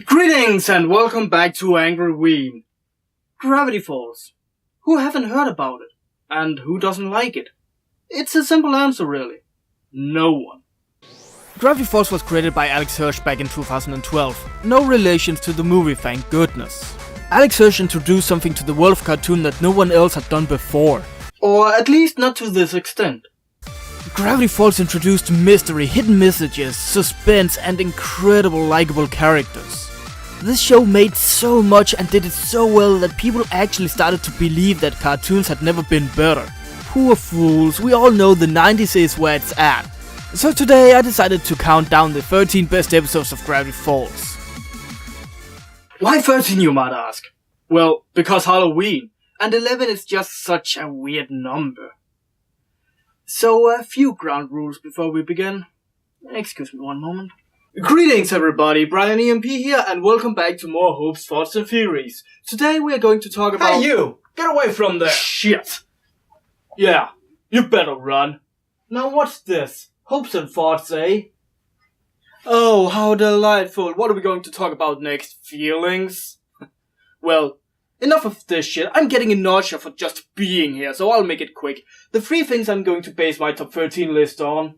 Greetings and welcome back to Angry Gravity Falls. Who haven't heard about it? And who doesn't like it? It's a simple answer really. No one. Gravity Falls was created by Alex Hirsch back in 2012. No relations to the movie, thank goodness. Alex Hirsch introduced something to the world of cartoon that no one else had done before. Or at least not to this extent. Gravity Falls introduced mystery, hidden messages, suspense, and incredible likable characters. This show made so much and did it so well that people actually started to believe that cartoons had never been better. Poor fools, we all know the 90s is where it's at. So today I decided to count down the 13 best episodes of Gravity Falls. Why 13, you might ask? Well, because Halloween, and 11 is just such a weird number. So a few ground rules before we begin. Excuse me one moment. Greetings everybody, Brian EMP here and welcome back to more Hopes, Thoughts and Theories. Today we are going to talk about— Hey you! Get away from there! Shit! Yeah, you better run. Now what's this? Hopes and thoughts, eh? Oh, how delightful. What are we going to talk about next? Feelings? Well, enough of this shit. I'm getting a nausea for just being here, so I'll make it quick. The 3 things I'm going to base my top 13 list on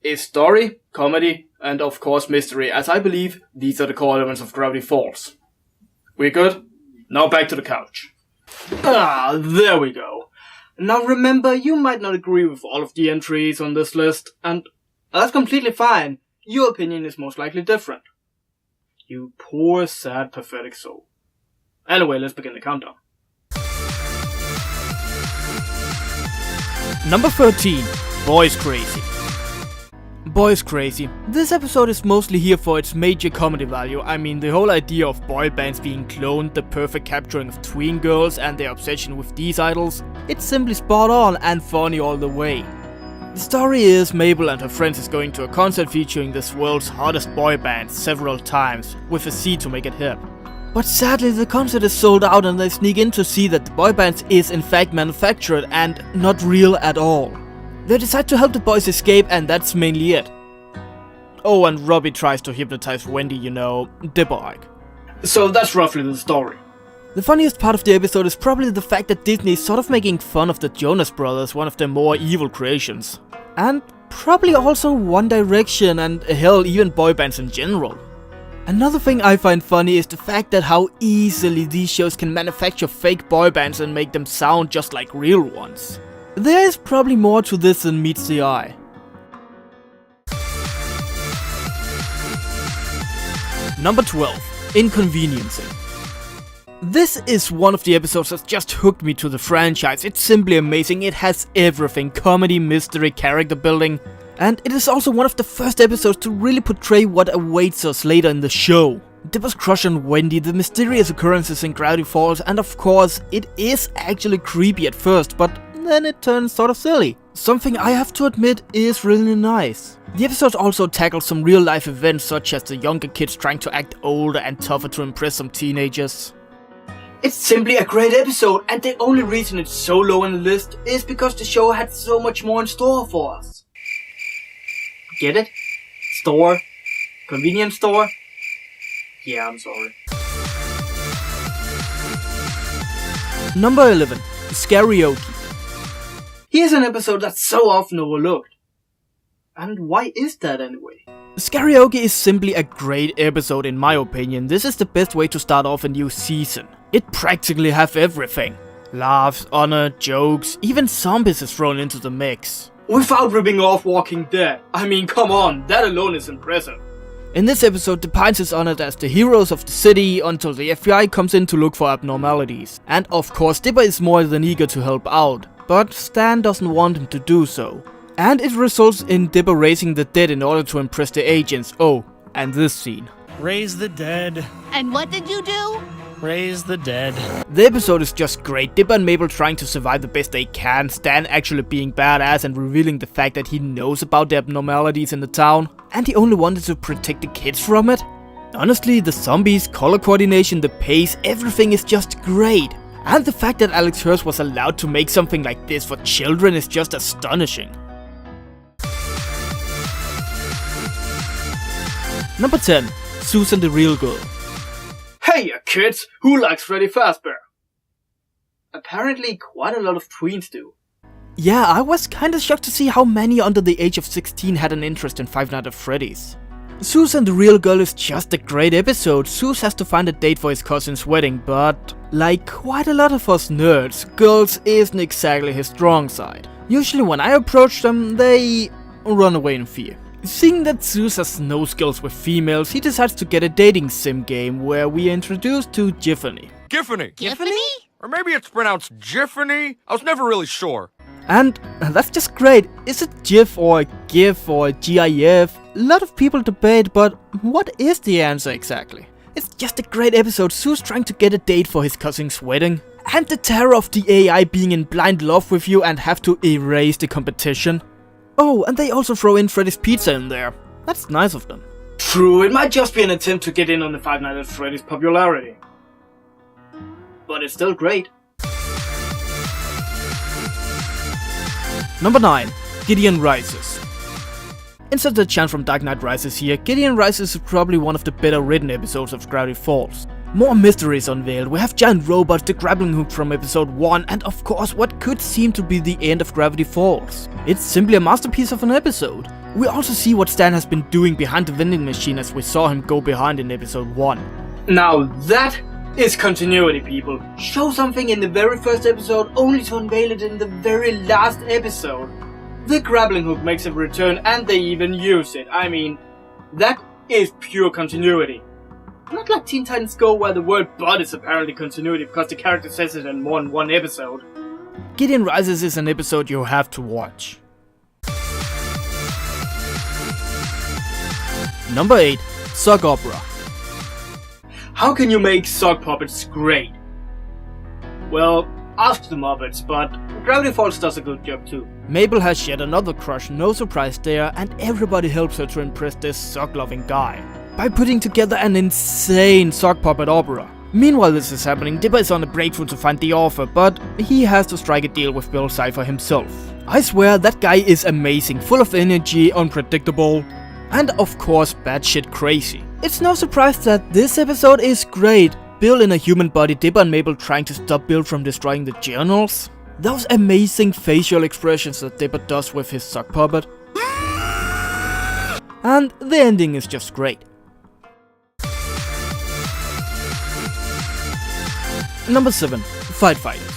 is story, comedy, and of course mystery, as I believe these are the core elements of Gravity Falls. We good? Now back to the couch. There we go. Now remember, you might not agree with all of the entries on this list, and that's completely fine. Your opinion is most likely different. You poor, sad, pathetic soul. Anyway, let's begin the countdown. Number 13. Boys Crazy. Boys Crazy. This episode is mostly here for its major comedy value. I mean, the whole idea of boy bands being cloned, the perfect capturing of tween girls and their obsession with these idols. It's simply spot on and funny all the way. The story is Mabel and her friends is going to a concert featuring this world's hottest boy band several times, with a C to make it hip. But sadly the concert is sold out and they sneak in to see that the boy band is in fact manufactured and not real at all. They decide to help the boys escape and that's mainly it. Oh, and Robbie tries to hypnotize Wendy, you know, Dipper-like. So that's roughly the story. The funniest part of the episode is probably the fact that Disney is sort of making fun of the Jonas Brothers, one of their more evil creations. And probably also One Direction and hell, even boy bands in general. Another thing I find funny is the fact that how easily these shows can manufacture fake boy bands and make them sound just like real ones. There is probably more to this than meets the eye. Number 12. Inconveniencing. This is one of the episodes that just hooked me to the franchise. It's simply amazing. It has everything: comedy, mystery, character building. And it is also one of the first episodes to really portray what awaits us later in the show. Dipper's crush on Wendy, the mysterious occurrences in Gravity Falls, and of course, it is actually creepy at first, but then it turns sort of silly. Something I have to admit is really nice. The episode also tackles some real life events such as the younger kids trying to act older and tougher to impress some teenagers. It's simply a great episode, and the only reason it's so low on the list is because the show had so much more in store for us. Get it? Store? Convenience store? Yeah, I'm sorry. Number 11. Scaryoke. Here's an episode that's so often overlooked. And why is that anyway? Scaryoke is simply a great episode in my opinion. This is the best way to start off a new season. It practically has everything. Laughs, honor, jokes, even zombies is thrown into the mix. Without ripping off Walking Dead. I mean, come on, that alone is impressive. In this episode, the Pines is honored as the heroes of the city until the FBI comes in to look for abnormalities. And of course, Dipper is more than eager to help out, but Stan doesn't want him to do so. And it results in Dipper raising the dead in order to impress the agents. Oh, and this scene. Raise the dead. And what did you do? Raise the dead. The episode is just great. Dipper and Mabel trying to survive the best they can, Stan actually being badass and revealing the fact that he knows about the abnormalities in the town, and he only wanted to protect the kids from it. Honestly, the zombies, color coordination, the pace, everything is just great. And the fact that Alex Hirsch was allowed to make something like this for children is just astonishing. Number 10. Susan the Real Girl. Hey kids, who likes Freddy Fazbear? Apparently quite a lot of tweens do. Yeah, I was kinda shocked to see how many under the age of 16 had an interest in Five Nights at Freddy's. Zeus and the Real Girl is just a great episode. Zeus has to find a date for his cousin's wedding, but like quite a lot of us nerds, girls isn't exactly his strong side. Usually when I approach them, they run away in fear. Seeing that Zeus has no skills with females, he decides to get a dating sim game where we are introduced to Giffany. Giffany? Or maybe it's pronounced Giffany? I was never really sure. And that's just great. Is it GIF or GIF or GIF? A lot of people debate, but what is the answer exactly? It's just a great episode. Zeus trying to get a date for his cousin's wedding. And the terror of the AI being in blind love with you and have to erase the competition. Oh, and they also throw in Freddy's Pizza in there. That's nice of them. True, it might just be an attempt to get in on the Five Nights at Freddy's popularity. But it's still great. Number 9. Gideon Rises. Insert the chant from Dark Knight Rises here. Gideon Rises is probably one of the better written episodes of Gravity Falls. More mysteries unveiled. We have giant robots, the grappling hook from episode 1, and of course what could seem to be the end of Gravity Falls. It's simply a masterpiece of an episode. We also see what Stan has been doing behind the vending machine as we saw him go behind in episode 1. Now that is continuity, people. Show something in the very first episode only to unveil it in the very last episode. The grappling hook makes a return and they even use it. I mean, that is pure continuity. Not like Teen Titans Go where the word but is apparently continuity because the character says it in one episode. Gideon Rises is an episode you have to watch. Number 8. Sock Opera. How can you make sock puppets great? Well, ask the Muppets, but Gravity Falls does a good job too. Mabel has yet another crush, no surprise there, and everybody helps her to impress this sock-loving guy by putting together an insane sock puppet opera. Meanwhile this is happening, Dipper is on a breakthrough to find the author, but he has to strike a deal with Bill Cipher himself. I swear that guy is amazing, full of energy, unpredictable, and of course batshit crazy. It's no surprise that this episode is great. Bill in a human body, Dipper and Mabel trying to stop Bill from destroying the journals. Those amazing facial expressions that Dipper does with his sock puppet. And the ending is just great. Number 7. Firefighters.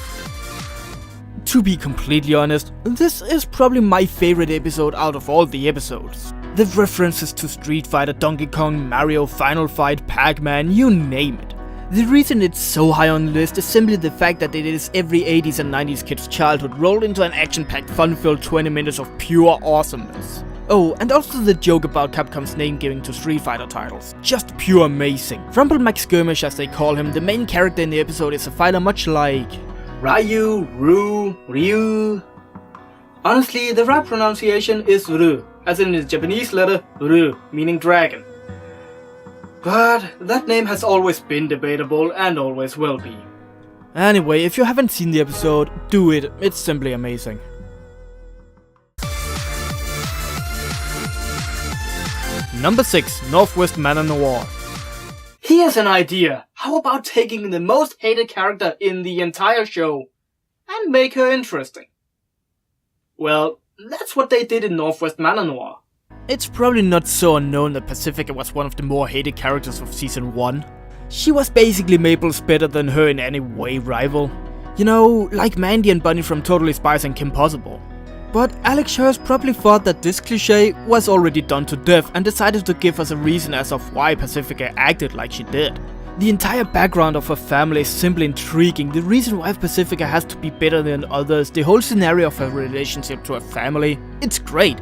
To be completely honest, this is probably my favorite episode out of all the episodes. The references to Street Fighter, Donkey Kong, Mario, Final Fight, Pac-Man, you name it. The reason it's so high on the list is simply the fact that it is every 80s and 90s kid's childhood rolled into an action-packed, fun-filled 20 minutes of pure awesomeness. Oh, and also the joke about Capcom's name giving to Street Fighter titles. Just pure amazing. Rumble McSkirmish as they call him, the main character in the episode is a fighter much like Ryu, Ryu. Honestly, the right pronunciation is Ru, as in the Japanese letter Ru, meaning dragon. But that name has always been debatable and always will be. Anyway, if you haven't seen the episode, do it. It's simply amazing. Number 6. Northwest Manor Noir. Here's an idea. How about taking the most hated character in the entire show and make her interesting? Well, that's what they did in Northwest Manor Noir. It's probably not so unknown that Pacifica was one of the more hated characters of season 1. She was basically Mabel's better than her in any way rival. You know, like Mandy and Bunny from Totally Spies and Kim Possible. But Alex Hurst probably thought that this cliche was already done to death and decided to give us a reason as of why Pacifica acted like she did. The entire background of her family is simply intriguing, the reason why Pacifica has to be better than others, the whole scenario of her relationship to her family, it's great.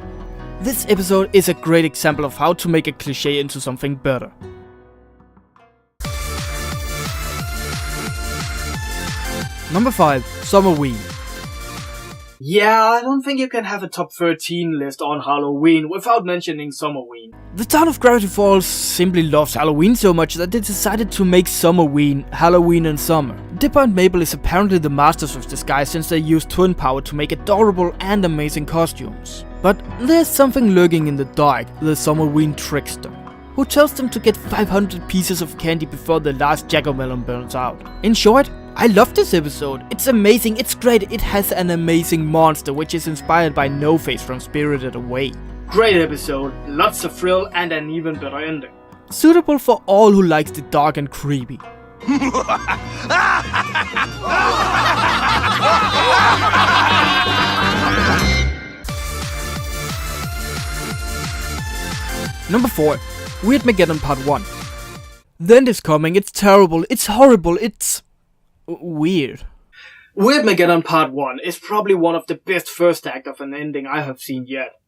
This episode is a great example of how to make a cliche into something better. Number 5. Summerween. Yeah, I don't think you can have a top 13 list on Halloween without mentioning Summerween. The town of Gravity Falls simply loves Halloween so much that they decided to make Summerween, Halloween and Summer. Dipper and Mabel is apparently the masters of disguise since they use twin power to make adorable and amazing costumes. But there's something lurking in the dark, the Summerween trickster. who tells them to get 500 pieces of candy before the last jack-o'-melon burns out. In short, I love this episode. It's amazing, it's great, it has an amazing monster which is inspired by No-Face from Spirited Away. Great episode, lots of thrill and an even better ending. Suitable for all who likes the dark and creepy. Number 4. Weirdmageddon Part 1. The end is coming, it's terrible, it's horrible, it's... weird. Weirdmageddon Part 1 is probably one of the best first act of an ending I have seen yet.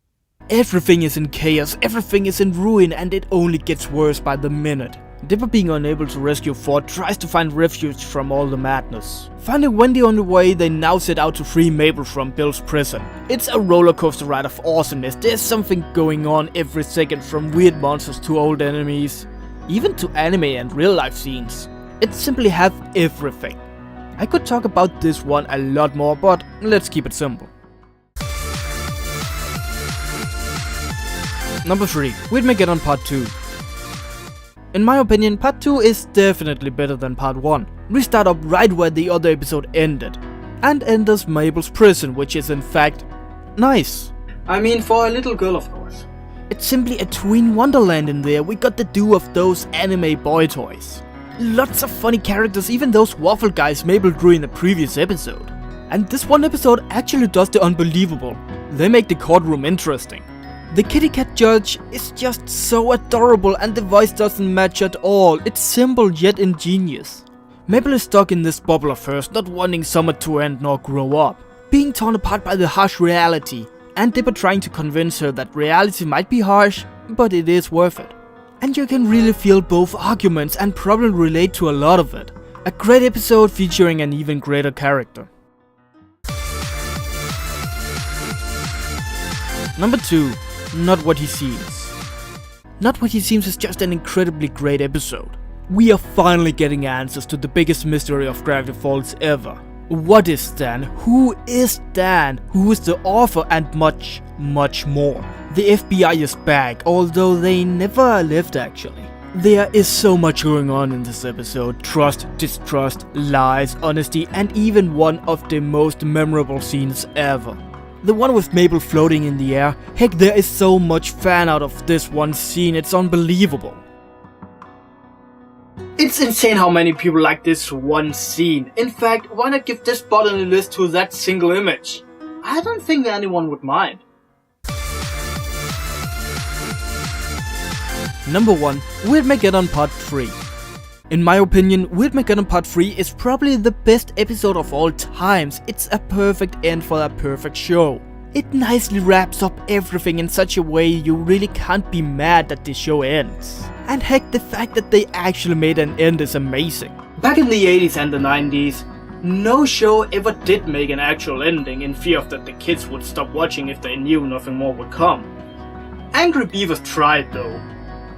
Everything is in chaos, everything is in ruin, and it only gets worse by the minute. Dipper, being unable to rescue Ford, tries to find refuge from all the madness. Finding Wendy on the way, they now set out to free Mabel from Bill's prison. It's a roller coaster ride of awesomeness. There's something going on every second, from weird monsters to old enemies, even to anime and real life scenes. It simply has everything. I could talk about this one a lot more, but let's keep it simple. Number 3. Weirdmageddon Part 2. In my opinion, Part 2 is definitely better than Part 1. We start up right where the other episode ended, and enters Mabel's prison, which is in fact nice. I mean, for a little girl, of course. It's simply a tween wonderland in there. We got the do of those anime boy toys. Lots of funny characters, even those waffle guys Mabel drew in the previous episode. And this one episode actually does the unbelievable. They make the courtroom interesting. The kitty cat judge is just so adorable, and the voice doesn't match at all. It's simple yet ingenious. Mabel is stuck in this bubble of hers, not wanting summer to end nor grow up, being torn apart by the harsh reality, and Dipper trying to convince her that reality might be harsh, but it is worth it. And you can really feel both arguments and probably relate to a lot of it. A great episode featuring an even greater character. Number 2. Not What He Seems. Not What He Seems is just an incredibly great episode. We are finally getting answers to the biggest mystery of Gravity Falls ever. What is Dan? Who is Dan? Who is the author? And much, much more. The FBI is back, although they never left actually. There is so much going on in this episode. Trust, distrust, lies, honesty, and even one of the most memorable scenes ever. The one with Mabel floating in the air. Heck, there is so much fan out of this one scene, it's unbelievable. It's insane how many people like this one scene. In fact, why not give this spot on the list to that single image? I don't think anyone would mind. Number 1. Weirdmageddon Part 3. In my opinion, Weirdmageddon Part 3 is probably the best episode of all times. It's a perfect end for a perfect show. It nicely wraps up everything in such a way you really can't be mad that the show ends. And heck, the fact that they actually made an end is amazing. Back in the 80s and the 90s, no show ever did make an actual ending in fear of that the kids would stop watching if they knew nothing more would come. Angry Beavers tried though,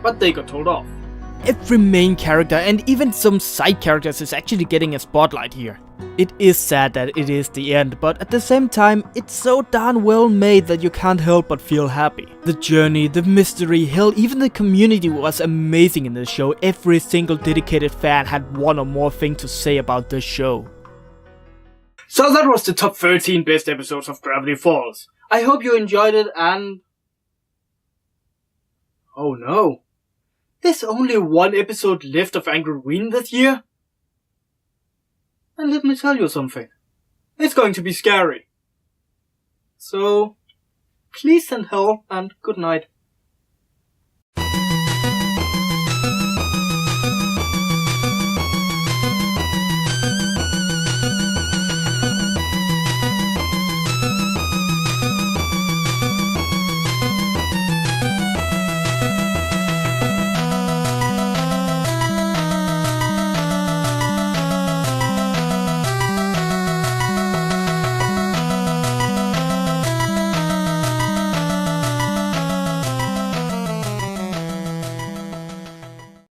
but they got told off. Every main character and even some side characters is actually getting a spotlight here. It is sad that it is the end, but at the same time, it's so darn well made that you can't help but feel happy. The journey, the mystery, hell, even the community was amazing in this show. Every single dedicated fan had one or more thing to say about this show. So that was the top 13 best episodes of Gravity Falls. I hope you enjoyed it and... oh no. There's only one episode left of Angry this year? And let me tell you something. It's going to be scary. So, please send help and good night.